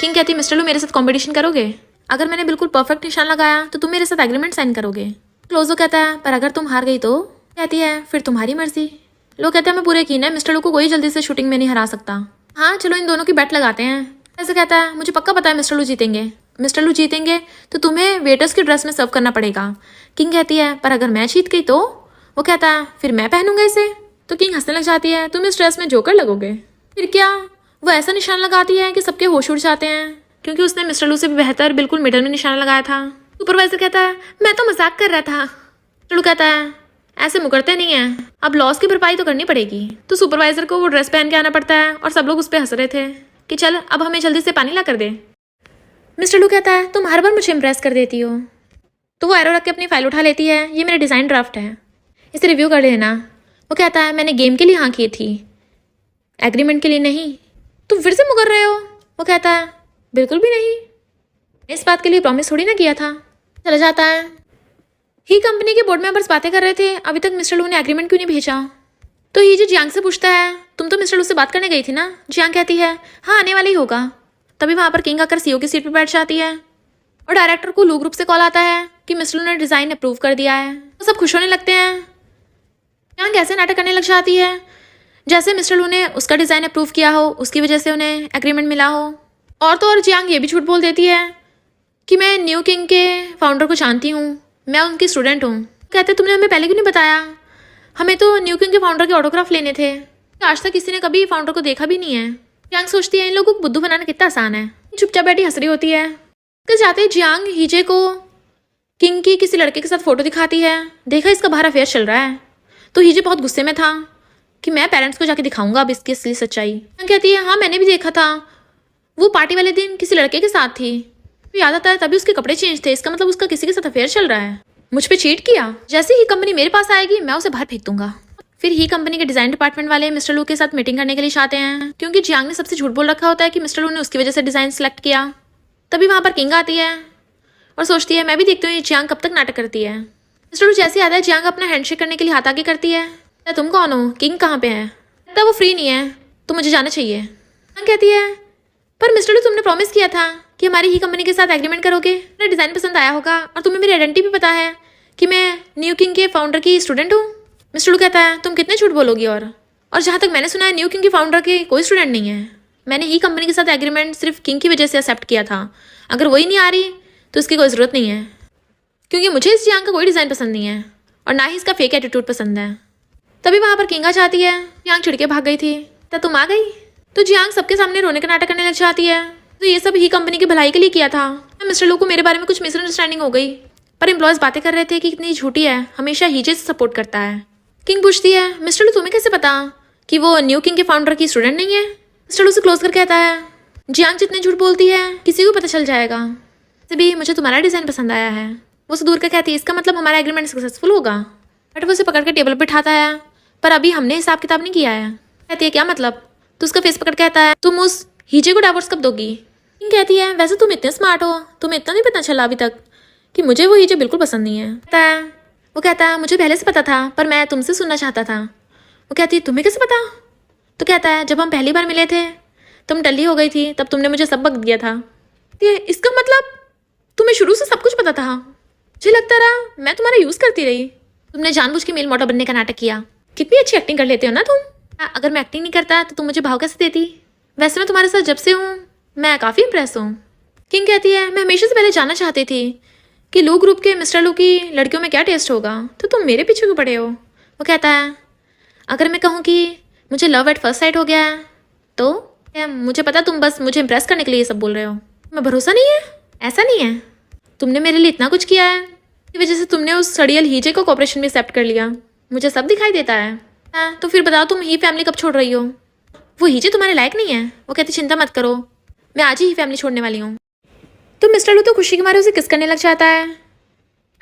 [SPEAKER 1] किंग कहती है मिस्टर लू मेरे साथ कॉम्पिटिशन करोगे? अगर मैंने बिल्कुल परफेक्ट निशान लगाया तो तुम मेरे साथ एग्रीमेंट साइन करोगे। क्लोजो कहता है पर अगर तुम हार गई तो? कहती है फिर तुम्हारी मर्जी। लोग कहते हैं मैं पूरे यकीन है मिस्टर लू को कोई जल्दी से शूटिंग में नहीं हरा सकता। हाँ चलो इन दोनों की बैट लगाते हैं। ऐसे कहता है मुझे पक्का पता है मिस्टर लू जीतेंगे। मिस्टर लू जीतेंगे तो तुम्हें वेटर्स की ड्रेस में सर्व करना पड़ेगा। किंग कहती है पर अगर मैं जीत गई तो? वो कहता है फिर मैं पहनूंगा इसे। तो किंग हंसने लग जाती है तुम इस ड्रेस में जोकर लगोगे। फिर क्या? वो ऐसा निशान लगाती है कि सबके होश उड़ जाते हैं, क्योंकि उसने मिस्टर लू से भी बेहतर बिल्कुल मिडल में निशान लगाया था। सुपरवाइजर कहता है मैं तो मजाक कर रहा था। मिस्टर लू कहता है ऐसे मुकरते नहीं है, अब लॉस की भरपाई तो करनी पड़ेगी। तो सुपरवाइजर को वो ड्रेस पहन के आना पड़ता है और सब लोग उस पर हंस रहे थे कि चल अब हमें जल्दी से पानी ला कर दे। मिस्टर लू कहता है तुम हर बार मुझे इम्प्रेस कर देती हो। तो वो एरो रख के अपनी फाइल उठा लेती है, ये मेरा डिज़ाइन ड्राफ्ट है, इसे रिव्यू कर लेना। वो कहता है मैंने गेम के लिए हाँ की थी, एग्रीमेंट के लिए नहीं। तुम फिर से मुकर रहे हो? वो कहता है बिल्कुल भी नहीं, इस बात के लिए प्रॉमिस थोड़ी ना किया था। चला जाता है। ही कंपनी के बोर्ड मेंबर्स बातें कर रहे थे अभी तक मिस्टर लू ने एग्रीमेंट क्यों नहीं भेजा। तो ही जो जियांग से पूछता है तुम तो मिस्टर लू से बात करने गई थी ना। जियांग कहती है हाँ आने वाला ही होगा। तभी वहाँ पर किंग आकर सीईओ की सीट पर बैठ जाती है और डायरेक्टर को लू ग्रुप से कॉल आता है कि मिस्टर लू ने डिज़ाइन अप्रूव कर दिया है। तो सब खुश होने लगते हैं। जियांग ऐसे नाटक करने लग जाती है जैसे मिस्टर लू ने उसका डिज़ाइन अप्रूव किया हो, उसकी वजह से उन्हें एग्रीमेंट मिला हो। और तो और जियांग ये भी झूठ बोल देती है कि मैं न्यू किंग के फाउंडर को जानती हूँ, मैं उनकी स्टूडेंट हूँ। कहते तुमने हमें पहले क्यों नहीं बताया, हमें तो न्यू किंग के फाउंडर के ऑटोग्राफ लेने थे। आज तक किसी ने कभी फाउंडर को देखा भी नहीं है। जियांग सोचती है इन लोगों को बुद्धू बनाना कितना आसान है। चुपचाप बैठी हंस रही होती है। तो जाते जियांग हीजे को किंग की किसी लड़के के साथ फोटो दिखाती है, देखा इसका बाहर अफेयर चल रहा है। तो हीजे बहुत गुस्से में था कि मैं पेरेंट्स को जाके दिखाऊंगा अब इसकी असली सच्चाई। कहती है हाँ मैंने भी देखा था, वो पार्टी वाले दिन किसी लड़के के साथ थी। तो याद आता है तभी उसके कपड़े चेंज थे, इसका मतलब उसका किसी के साथ अफेयर चल रहा है, मुझ पे चीट किया। जैसे ही कंपनी मेरे पास आएगी मैं उसे बाहर फेंक दूंगा। फिर ही कंपनी के डिजाइन डिपार्टमेंट वाले मिस्टर लू के साथ मीटिंग करने के लिए चाहते हैं, क्योंकि जियांग ने सबसे झूठ बोल रखा होता है कि मिस्टर लू ने उसकी वजह से डिजाइन सेलेक्ट किया। तभी वहाँ पर किंग आती है और सोचती है मैं भी देखती हूँ ये जियांग कब तक नाटक करती है। मिस्टर लू जैसे आता है जियांग अपना हैंडशेक करने के लिए हाथ आगे करती है। तुम कौन हो? किंग कहाँ पे है? तब वो फ्री नहीं है तो मुझे जाना चाहिए। कहती है पर मिस्टर लू तुमने प्रॉमिस किया था कि हमारी ही कंपनी के साथ एग्रीमेंट करोगे, मेरा डिज़ाइन पसंद आया होगा और तुम्हें मेरी आइडेंटिटी भी पता है कि मैं न्यू किंग के फाउंडर की स्टूडेंट हूँ। मिस्टर लू कहता है तुम कितने झूठ बोलोगी, और जहाँ तक मैंने सुना है न्यू किंग के फाउंडर के कोई स्टूडेंट नहीं है। मैंने ही कंपनी के साथ एग्रीमेंट सिर्फ किंग की वजह से एक्सेप्ट किया था, अगर वही नहीं आ रही तो इसकी कोई ज़रूरत नहीं है, क्योंकि मुझे इस जियांग का कोई डिज़ाइन पसंद नहीं है और ना ही इसका फेक एटीट्यूड पसंद है। तभी वहाँ पर किंग आ जाती है। जियांग चिढ़ के भाग गई थी, तो तुम आ गई। तो जियांग सबके सामने रोने का नाटक करने लग जाती है। तो ये सब ही कंपनी की भलाई के लिए किया था। मिस्टर लू को मेरे बारे में कुछ मिसअंडरस्टैंडिंग हो गई, पर एम्प्लॉयज बातें कर रहे थे कि कितनी झूठी है, हमेशा हीजे से सपोर्ट करता है। किंग पूछती है मिस्टर लू तुम्हें कैसे पता कि वो न्यू किंग के फाउंडर की स्टूडेंट नहीं है। मिस्टर लू से क्लोज कर कहता है जियांग जितने झूठ बोलती है किसी को पता चल जाएगा, भी मुझे तुम्हारा डिज़ाइन पसंद आया है। वो से दूर का कहती है इसका मतलब हमारा एग्रीमेंट सक्सेसफुल होगा। बट वो उसे पकड़ के टेबल पर उठाता है, पर अभी हमने हिसाब किताब नहीं किया है। कहती है क्या मतलब? तो उसका फेस पकड़ कहता है तुम उस हीजे को डाइवोर्स कब दोगी? कहती है वैसे तुम इतने स्मार्ट हो, तुम्हें इतना नहीं पता चला अभी तक कि मुझे वो हीजे बिल्कुल पसंद नहीं है। वो कहता है मुझे पहले से पता था, पर मैं तुमसे सुनना चाहता था। वो कहती है तुम्हें कैसे पता? तो कहता है जब हम पहली बार मिले थे तुम टल्ली हो गई थी, तब तुमने मुझे सबक दिया था। इसका मतलब तुम्हें शुरू से सब कुछ पता था? मुझे लगता रहा मैं तुम्हारा यूज़ करती रही। तुमने जानबूझ के मेल मॉडल बनने का नाटक किया। कितनी अच्छी एक्टिंग कर लेते हो ना तुम। अगर मैं एक्टिंग नहीं करता तो तुम मुझे भाव कैसे देती? वैसे मैं तुम्हारे साथ जब से हूँ मैं काफ़ी इंप्रेस हूँ। किंग कहती है मैं हमेशा से पहले जानना चाहती थी कि लू ग्रुप के मिस्टर लू की लड़कियों में क्या टेस्ट होगा, तो तुम मेरे पीछे क्यों पड़े हो? वो कहता है अगर मैं कहूँ कि मुझे लव एट फर्स्ट साइट हो गया है तो मुझे पता तुम बस मुझे इंप्रेस करने के लिए ये सब बोल रहे हो। मैं भरोसा नहीं है? ऐसा नहीं है, तुमने मेरे लिए इतना कुछ किया है, इस वजह से तुमने उस सड़ियल हीजे को कॉपरेशन में एक्सेप्ट कर लिया। मुझे सब दिखाई देता है। तो फिर बताओ तुम ही फैमिली कब छोड़ रही हो? वो हीजे तुम्हारे लायक नहीं है। वो कहती चिंता मत करो, मैं आज ही फैमिली छोड़ने वाली हूँ। तो मिस्टर लू तो खुशी के मारे उसे किस करने लग जाता है।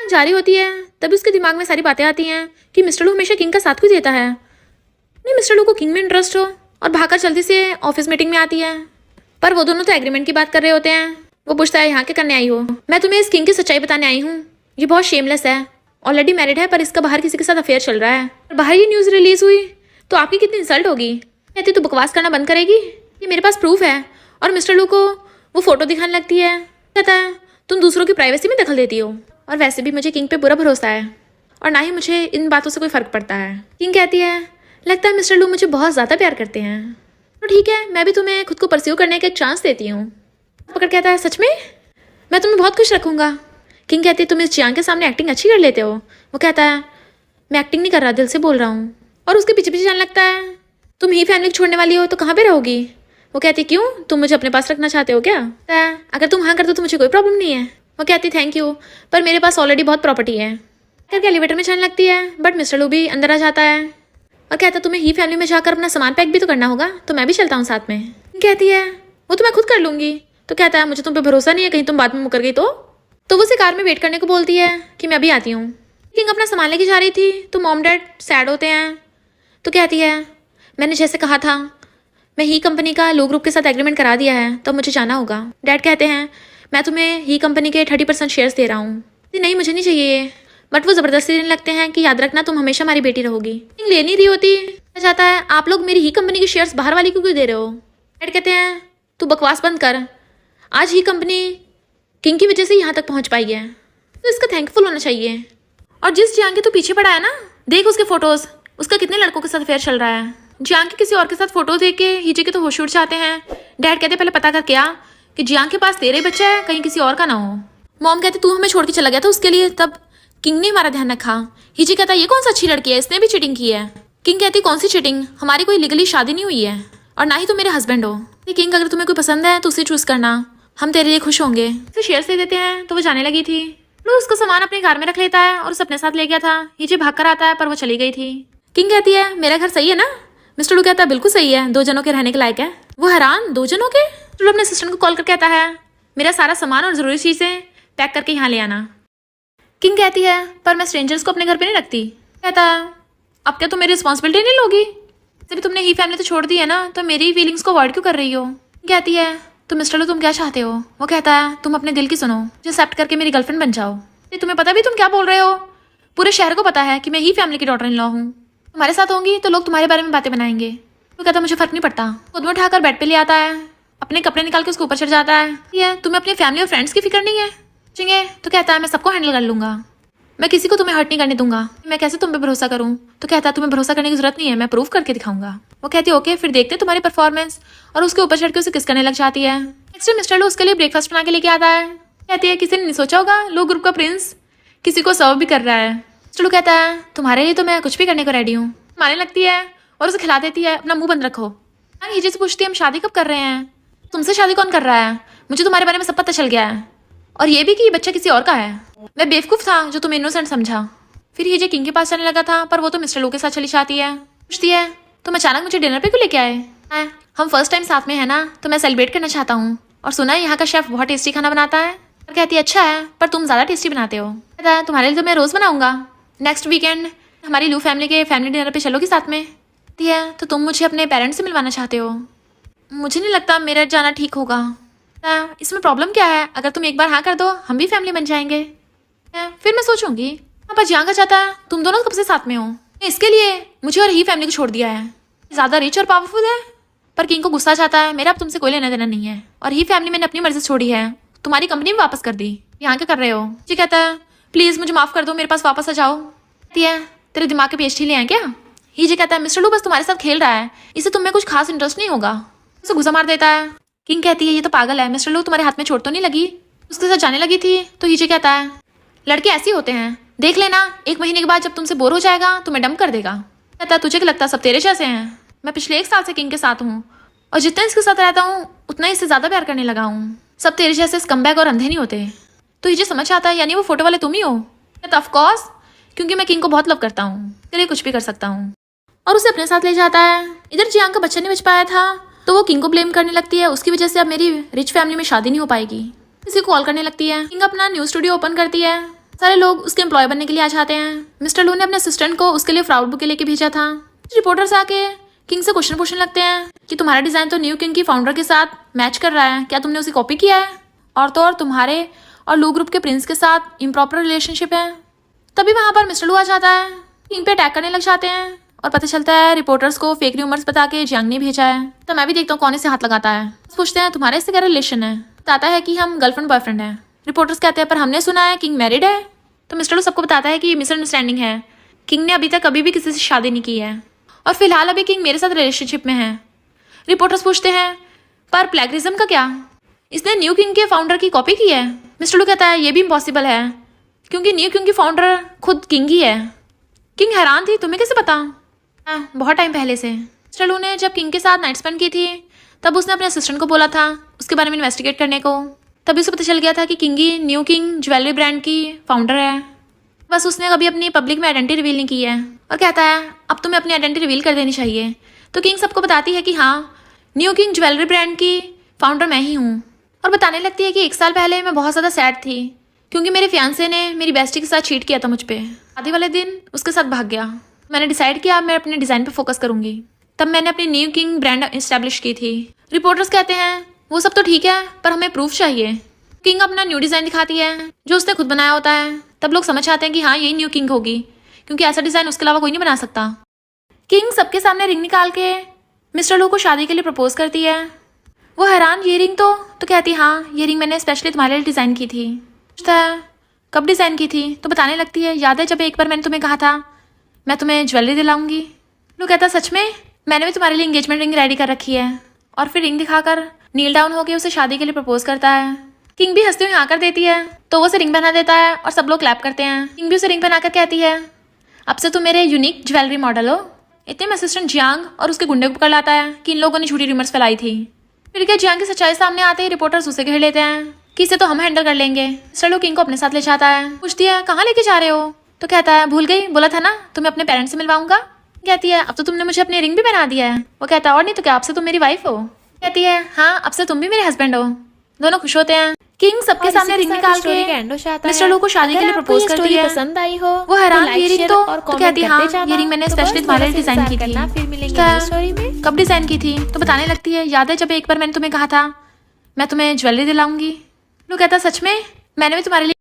[SPEAKER 1] जारी होती है तभी उसके दिमाग में सारी बातें आती हैं कि मिस्टर लू हमेशा किंग का साथ क्यों देता है। नहीं मिस्टर लू को किंग में इंटरेस्ट हो, और भागकर जल्दी से ऑफिस मीटिंग में आती है। पर वो दोनों तो एग्रीमेंट की बात कर रहे होते हैं। वो पूछता है यहाँ क्या करने आई हो। मैं तुम्हें इस किंग की सच्चाई बताने आई हूँ। ये बहुत शेमलेस है, ऑलरेडी मैरिड है, पर इसका बाहर किसी के साथ अफेयर चल रहा है। बाहर ये न्यूज़ रिलीज हुई तो आपकी कितनी इंसल्ट होगी। कहती तू बकवास करना बंद करेगी, ये मेरे पास प्रूफ है। और मिस्टर लू को वो फोटो दिखाने लगती है। कहता है तुम दूसरों की प्राइवेसी में दखल देती हो, और वैसे भी मुझे किंग पे पूरा भरोसा है और ना ही मुझे इन बातों से कोई फ़र्क पड़ता है। किंग कहती है लगता है मिस्टर लू मुझे बहुत ज़्यादा प्यार करते हैं, तो ठीक है मैं भी तुम्हें खुद को परस्यू करने का एक चांस देती हूँ। पकड़ कहता है सच में, मैं तुम्हें बहुत खुश रखूँगा। किंग कहती है तुम इस जियांग के सामने एक्टिंग अच्छी कर लेते हो। वो कहता है मैं एक्टिंग नहीं कर रहा, दिल से बोल रहा हूँ। और उसके पीछे पीछे जाने लगता है तुम ही फैमिली छोड़ने वाली हो तो कहाँ पे रहोगी। वो कहती क्यों, तुम मुझे अपने पास रखना चाहते हो क्या। अगर तुम हाँ कर दो तो मुझे कोई प्रॉब्लम नहीं है। वो कहती थैंक यू, पर मेरे पास ऑलरेडी बहुत प्रॉपर्टी है। करके एलिवेटर में जाने लगती है, बट मिस्टर लू भी अंदर आ जाता है और कहता तुम्हें ही फैमिली में जाकर अपना सामान पैक भी तो करना होगा, तो मैं भी चलता हूँ साथ में। कहती है वो तो मैं खुद कर लूँगी। तो कहता है मुझे तुम पे भरोसा नहीं है, कहीं तुम बाद में मुकर गई तो वो उसे कार में वेट करने को बोलती है कि मैं अभी आती हूँ। किंग अपना सामान लेके जा रही थी तो मॉम डैड सैड होते हैं। तो कहती है मैंने जैसे कहा था, मैं ही कंपनी का लो ग्रुप के साथ एग्रीमेंट करा दिया है, तो मुझे जाना होगा। डैड कहते हैं मैं तुम्हें ही कंपनी के 30% शेयर्स दे रहा हूँ। नहीं मुझे नहीं चाहिए, बट वो ज़बरदस्ती देने लगते हैं कि याद रखना तुम हमेशा हमारी बेटी रहोगी। किंग ले नहीं रही होती, चाहता है आप लोग मेरी ही कंपनी के शेयर्स बाहर वाली को क्यों दे रहे हो। डैड कहते हैं तू बकवास बंद कर, आज ही कंपनी किंग की वजह से यहाँ तक पहुँच पाई है, तो इसका थैंकफुल होना चाहिए। और जिस जियांग के तू पीछे पड़ा है ना, देख उसके फोटोज़, उसका कितने लड़कों के साथ अफेयर चल रहा है। जियांग के किसी और के साथ फोटो देख के हीजे के तो होश उड़ जाते हैं। डैड कहते पहले पता कर क्या कि जियांग के पास तेरा ही बच्चा है, कहीं किसी और का ना हो। मॉम कहती तू हमें छोड़ के चला गया था उसके लिए, तब किंग ने हमारा ध्यान रखा। हीजे कहता ये कौन सा अच्छी लड़की है, इसने भी चीटिंग की है। किंग कहती कौन सी चीटिंग, हमारी कोई लीगली शादी नहीं हुई है और ना ही तुम मेरे हस्बैंड हो। किंग अगर तुम्हें कोई पसंद है तो उसे चूज करना, हम तेरे लिए खुश होंगे। उसे शेयर्स दे देते हैं तो वो जाने लगी थी। तो उसका सामान अपने कार में रख लेता है और उसे अपने साथ ले गया था। हीजे भाग कर आता है पर वो चली गई थी। किंग कहती है मेरा घर सही है ना। मिस्टर लू कहता है बिल्कुल सही है, 2 जनों के रहने के लायक है। वो हैरान 2 जनों के। लू अपने असिस्टेंट को कॉल कर कहता है मेरा सारा सामान और ज़रूरी चीज़ें पैक करके यहाँ ले आना। किंग कहती है पर मैं स्ट्रेंजर्स को अपने घर पे नहीं रखती। कहता है अब क्या तुम मेरी रिस्पॉन्सिबिलिटी नहीं लोगी, जब तुमने ही फैमिली तो छोड़ दी है ना, तो मेरी फीलिंग्स को अवॉइड क्यों कर रही हो। कहती है तो मिस्टर लू तुम क्या चाहते हो। वो कहता है तुम अपने दिल की सुनो, मुझे एक्सेप्ट करके मेरी गर्लफ्रेंड बन जाओ। तुम्हें पता भी तुम क्या बोल रहे हो, पूरे शहर को पता है कि मैं ही फैमिली की डॉटर इन लॉ हूँ। तुम्हारे साथ होंगी तो लोग तुम्हारे बारे में बातें बनाएंगे। वो कहता मुझे फर्क नहीं पड़ता। खुद में उठाकर बेड पे ले आता है, अपने कपड़े निकाल के उसके ऊपर चढ़ जाता है। ये तुम्हें अपनी फैमिली और फ्रेंड्स की फिक्र नहीं है। तो कहता है मैं सबको हैंडल कर लूंगा, मैं किसी को तुम्हें हर्ट नहीं करने दूंगा। मैं कैसे तुम पे भरोसा करूं। तो कहता है तुम्हें भरोसा करने की जरूरत नहीं है, मैं प्रूव करके दिखाऊंगा। वो कहती है ओके फिर देखते तुम्हारी परफॉर्मेंस, और उसके ऊपर चढ़ के उसे किस करने लग जाती है। नेक्स्ट मिस्टर लू उसके लिए ब्रेकफास्ट बना के लेके आता है। कहती है किसी ने नहीं सोचा होगा लो ग्रुप का प्रिंस किसी को सर्व भी कर रहा है। मिस्टर लू कहता है तुम्हारे लिए तो मैं कुछ भी करने को रेडी हूँ। मारने लगती है और उसे खिला देती है, अपना मुंह बंद रखो। हीजे से पूछती है हम शादी कब कर रहे हैं। तुमसे शादी कौन कर रहा है, मुझे तुम्हारे बारे में सब पता चल गया है, और ये भी कि ये बच्चा किसी और का है। मैं बेवकूफ़ था जो तुम्हें इनोसेंट समझा। फिर हीजे किंग के पास चलने लगा था, पर वो तो मिस्टर लू के साथ चली जाती है। पूछती है तुम अचानक मुझे डिनर पे क्यों लेके आए। हम फर्स्ट टाइम साथ में है ना, तो मैं सेलिब्रेट करना चाहता हूँ, और सुना है यहाँ का शेफ बहुत टेस्टी खाना बनाता है। और कहती है अच्छा है पर तुम ज़्यादा टेस्टी बनाते हो। कहता है तुम्हारे लिए तो मैं रोज़ बनाऊंगा, नेक्स्ट वीकेंड हमारी लू फैमिली के फैमिली डिनर पे चलोगी साथ में। कहती है तो तुम मुझे अपने पेरेंट्स से मिलवाना चाहते हो। मुझे नहीं लगता मेरा जाना ठीक होगा। इसमें प्रॉब्लम क्या है, अगर तुम एक बार हाँ कर दो हम भी फैमिली बन जाएंगे। फिर मैं सोचूंगी। पर जियांग चाहता है तुम दोनों कब से साथ में हो, इसके लिए मुझे और ही फैमिली को छोड़ दिया है। ज़्यादा रिच और पावरफुल है। पर किंग को गुस्सा चाहता है मेरा अब तुमसे कोई लेना देना नहीं है, और ही फैमिली मैंने अपनी मर्जी से छोड़ी है, तुम्हारी कंपनी में वापस कर दी। यहाँ क्या कर रहे हो। जी कहता है प्लीज़ मुझे माफ़ कर दो, मेरे पास वापस आ जाओ। कहती है तेरे दिमाग के PhD ले आए क्या। ही जी कहता है मिस्टर लू बस तुम्हारे साथ खेल रहा है, इसे तुम्हें कुछ खास इंटरेस्ट नहीं होगा। उसे गुस्सा मार देता है। किंग कहती है ये तो पागल है, मिस्टर लू तुम्हारे हाथ में चोट तो नहीं लगी। उसके साथ जाने लगी थी तो हीजे कहता है लड़के ऐसे होते हैं, देख लेना 1 महीने के बाद जब तुमसे बोर हो जाएगा तो मैं डंप कर देगा। कहता है तुझे क्या लगता है सब तेरे जैसे हैं, मैं पिछले 1 साल से किंग के साथ हूँ, और जितना इसके साथ रहता हूँ उतना ही इससे ज़्यादा प्यार करने लगा हूँ। सब तेरे जैसे स्कम्बैग और अंधे नहीं होते। तो हीजे समझ आता है यानी वो फोटो वाले तुम ही हो। कहता ऑफकोर्स, क्योंकि मैं किंग को बहुत लव करता हूँ, तेरे लिए कुछ भी कर सकता हूँ, और उसे अपने साथ ले जाता है। इधर जियांग का बच्चा नहीं बच पाया था तो वो किंग को ब्लेम करने लगती है, उसकी वजह से अब मेरी रिच फैमिली में शादी नहीं हो पाएगी। किसी को कॉल करने लगती है। किंग अपना न्यूज़ स्टूडियो ओपन करती है, सारे लोग उसके एम्प्लॉय बनने के लिए आ जाते हैं। मिस्टर लू ने अपने असिस्टेंट को उसके लिए फ्राउड बुक लेके भेजा था। रिपोर्टर्स आके किंग से क्वेश्चन पूछने लगते हैं कि तुम्हारा डिजाइन तो न्यू किंग की फाउंडर के साथ मैच कर रहा है, क्या तुमने उसे कॉपी किया है? और तो और तुम्हारे और लू ग्रुप के प्रिंस के साथ इम्प्रॉपर रिलेशनशिप है। तभी वहां पर मिस्टर लू आ जाता है, किंग पे अटैक करने लग जाते हैं और पता चलता है रिपोर्टर्स को फेक र्यूमर्स बता के जियांग ने भेजा है। तो मैं भी देखता हूँ कौन इसे हाथ लगाता है। पूछते हैं तुम्हारे इससे क्या रिलेशन है? बताता है कि हम गर्लफ्रेंड बॉयफ्रेंड हैं। रिपोर्टर्स कहते हैं पर हमने सुना है किंग मैरिड है। तो मिस्टर लू सबको बताता है कि ये मिसअंडरस्टैंडिंग है, किंग ने अभी तक कभी भी किसी से शादी नहीं की है और फिलहाल अभी किंग मेरे साथ रिलेशनशिप में है। रिपोर्टर्स पूछते हैं पर प्लेगरिज्म का क्या? इसने न्यू किंग के फाउंडर की कॉपी की है। मिस्टर लू कहता है ये भी इम्पॉसिबल है क्योंकि न्यू किंग की फाउंडर खुद किंग ही है। किंग हैरान थी, तुम्हें कैसे पता? बहुत टाइम पहले से। मिस्टर लू ने जब किंग के साथ नाइट स्पेंड की थी तब उसने अपने असिस्टेंट को बोला था उसके बारे में इन्वेस्टिगेट करने को। तभी उसे पता चल गया था कि किंग ही न्यू किंग ज्वेलरी ब्रांड की फाउंडर है। बस उसने कभी अपनी पब्लिक में आइडेंटिटी रिवील नहीं की है और कहता है अब तुम्हें अपनी आइडेंटिटी रिवील कर देनी चाहिए। तो किंग सबको बताती है कि हाँ न्यू किंग ज्वेलरी ब्रांड की फाउंडर मैं ही हूँ और बताने लगती है कि 1 साल पहले मैं बहुत ज़्यादा सैड थी क्योंकि मेरे फियांसे ने मेरी बेस्टी के साथ चीट किया था मुझ पे। शादी वाले दिन उसके साथ भाग गया। मैंने डिसाइड किया मैं अपने डिज़ाइन पे फोकस करूंगी। तब मैंने अपनी न्यू किंग ब्रांड इस्टेब्लिश की थी। रिपोर्टर्स कहते हैं वो सब तो ठीक है पर हमें प्रूफ चाहिए। किंग अपना न्यू डिज़ाइन दिखाती है जो उसने खुद बनाया होता है। तब लोग समझ आते हैं कि हाँ यही न्यू किंग होगी क्योंकि ऐसा डिज़ाइन उसके अलावा कोई नहीं बना सकता। किंग सबके सामने रिंग निकाल के मिस्टर लू को शादी के लिए प्रपोज करती है। वो हैरान ये रिंग तो कहती हाँ ये रिंग मैंने स्पेशली तुम्हारे लिए डिज़ाइन की थी। पूछता है कब डिज़ाइन की थी? तो बताने लगती है याद है जब एक बार मैंने तुम्हें कहा था मैं तुम्हें ज्वेलरी दिलाऊंगी। लू कहता सच में? मैंने भी तुम्हारे लिए एंगेजमेंट रिंग रेडी कर रखी है। और फिर रिंग दिखाकर नील डाउन होकर उसे शादी के लिए प्रपोज करता है। किंग भी हंसते हुए हाँ कर देती है तो वो उसे रिंग पहना देता है और सब लोग क्लैप करते हैं। किंग भी उसे रिंग पहनाकर कहती है अब से तुम मेरे यूनिक ज्वेलरी मॉडल हो। इतने में असिस्टेंट जियांग और उसके गुंडे को पकड़ लाता है कि इन लोगों ने झूठी रूमर्स फैलाई थी। फिर क्या जियांग की सच्चाई सामने आते ही रिपोर्टर्स उसे घेर लेते हैं कि इसे तो हम हैंडल कर लेंगे। मिस्टर लू किंग को अपने साथ ले जाता है। पूछती है कहाँ लेके जा रहे हो? तो कहता है भूल गई, बोला था ना तुम्हें अपने पेरेंट्स से मिलवाऊंगा। कहती है अब तो तुमने मुझे अपनी रिंग भी पहना दिया है। वो कहता है और नहीं तो क्या, आपसे तुम मेरी वाइफ हो। कहती है हाँ अब से तुम भी मेरे हस्बैंड हो। दोनों खुश होते हैं। किंग सबके सामने रिंग निकाल के मिस्टर लू को शादी के लिए प्रपोज करती है।
[SPEAKER 2] पसंद आई हो
[SPEAKER 1] वो हैरान ये रिंग तो कहती है हाँ
[SPEAKER 2] जाना।
[SPEAKER 1] ये रिंग मैंने
[SPEAKER 2] तो
[SPEAKER 1] स्पेशली
[SPEAKER 2] बस
[SPEAKER 1] तुम्हारे लिए
[SPEAKER 2] थोड़ा सा
[SPEAKER 1] डिजाइन की
[SPEAKER 2] इंतजार
[SPEAKER 1] थी।
[SPEAKER 2] करना, फिर मिलेंगे
[SPEAKER 1] पूछता है,
[SPEAKER 2] नेक्स्ट स्टोरी में।
[SPEAKER 1] कब डिजाइन की थी? तो बताने लगती है याद है जब एक बार मैंने तुम्हें कहा था मैं तुम्हें ज्वेलरी दिलाऊंगी। लू कहता सच में? मैंने भी तुम्हारे लिए